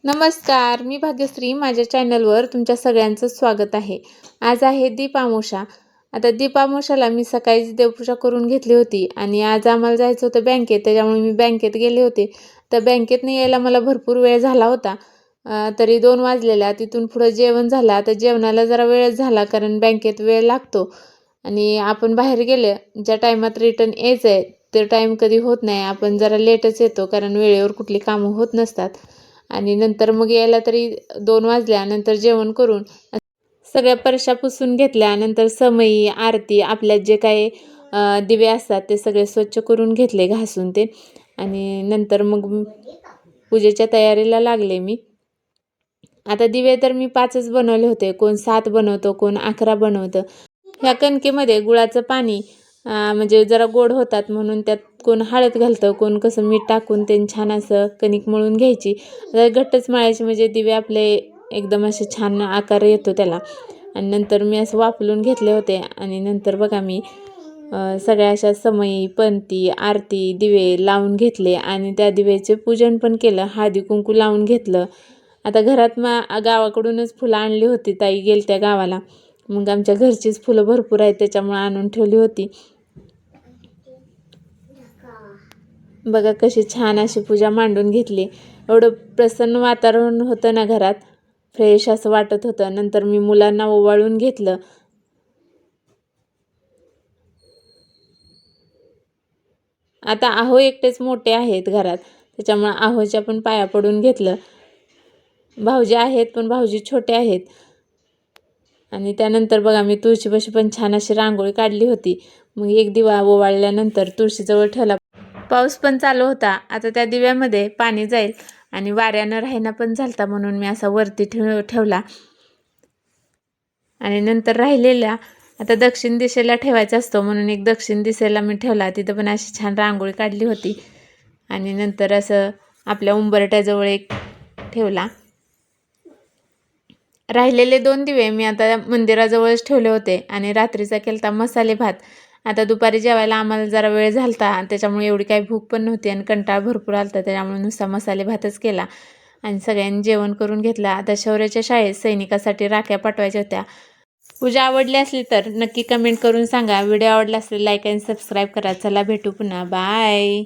नमस्कार, मी भाग्यश्री. माझ्या चॅनलवर तुमच्या सगळ्यांचं स्वागत आहे. आज आहे दीपामावस्या. आता दीपामावस्याला मी सकाळीच देवपूजा करून घेतली होती आणि आज आम्हाला जायचं होतं बँकेत, त्याच्यामुळे मी बँकेत गेले होते. तर बँकेतनं यायला मला भरपूर वेळ झाला होता. तरी 2 वाजलेला. तिथून पुढं जेवण झालं. आता जेवणाला जरा वेळच झाला कारण बँकेत वेळ लागतो आणि आपण बाहेर गेले ज्या टायमात रिटर्न यायचं आहे, ते टाईम कधी होत नाही. आपण जरा लेटच येतो कारण वेळेवर कुठली कामं होत नसतात. आणि नंतर मग यायला तरी 2 वाजल्यानंतर जेवण करून सगळ्या फरशा पुसून घेतल्या. नंतर समई, आरती, आपल्यात जे काही दिवे असतात ते सगळे स्वच्छ करून घेतले घासून ते. आणि नंतर मग पूजेच्या तयारीला लागले मी. आता दिवे तर मी 5च बनवले होते. कोण 7 बनवतो, कोण 11 बनवतं. ह्या कणकेमध्ये गुळाचं पाणी म्हणजे जरा गोड होतात म्हणून त्यात कोण हळद घालतं, कोण कसं मीठ टाकून ते छान असं कणिक मळून घ्यायची. घट्टच मळायची म्हणजे दिवे आपले एकदम असे छान आकार येतो त्याला. आणि नंतर मी असं वाफलून घेतले होते आणि नंतर बघा मी सगळ्या अशा समई, पंती, आरती, दिवे लावून घेतले आणि त्या दिव्याचे पूजन पण केलं. हळदी कुंकू लावून घेतलं. आता घरात गावाकडूनच फुलं आणली होती. ताई गेल्या गावाला. मग आमच्या घरचीच फुलं भरपूर आहेत त्याच्यामुळे आणून ठेवली होती. बघा कशी छान अशी पूजा मांडून घेतली. एवढं प्रसन्न वातावरण होतं ना घरात, फ्रेश असं वाटत होतं. नंतर मी मुलांना ओवाळून घेतलं. आता आहो एकटेच मोठे आहेत घरात, त्याच्यामुळे आहोच्या पण पाया पडून घेतलं. भाऊजी आहेत पण भाऊजी छोटे आहेत. आणि त्यानंतर बघा मी तुळशीपाशी पण छान अशी रांगोळी काढली होती. मग एक दिवा ओवाळल्यानंतर तुळशीजवळ ठेवला. पाऊस पण चालू होता. आता त्या दिव्यामध्ये पाणी जाईल आणि वाऱ्यानं राहिना पण झालता म्हणून मी असा वरती ठेवला. आणि नंतर राहिलेला आता दक्षिण दिशेला ठेवायचा असतो म्हणून एक दक्षिण दिशेला मी ठेवला. तिथं पण अशी छान रांगोळी काढली होती. आणि नंतर असं आपल्या उंबरट्याजवळ एक ठेवला. राहिलेले 2 दिवे मी आता मंदिराजवळच ठेवले होते आणि रात्रीचा केलता मसाले भात. आता दुपारी जेवायला आम्हाला जरा वेळ झालता त्याच्यामुळे एवढी काही भूक पण नव्हती आणि कंटाळा भरपूर आलता, त्याच्यामुळे नुसता मसाले भातच केला आणि सगळ्यांनी जेवण करून घेतलं. आता शौर्याच्या शाळेत सैनिकासाठी राख्या पाठवायच्या होत्या. पूजा आवडली असली तर नक्की कमेंट करून सांगा. व्हिडिओ आवडला असेल लाईक आणि सबस्क्राईब करा. चला भेटू पुन्हा. बाय.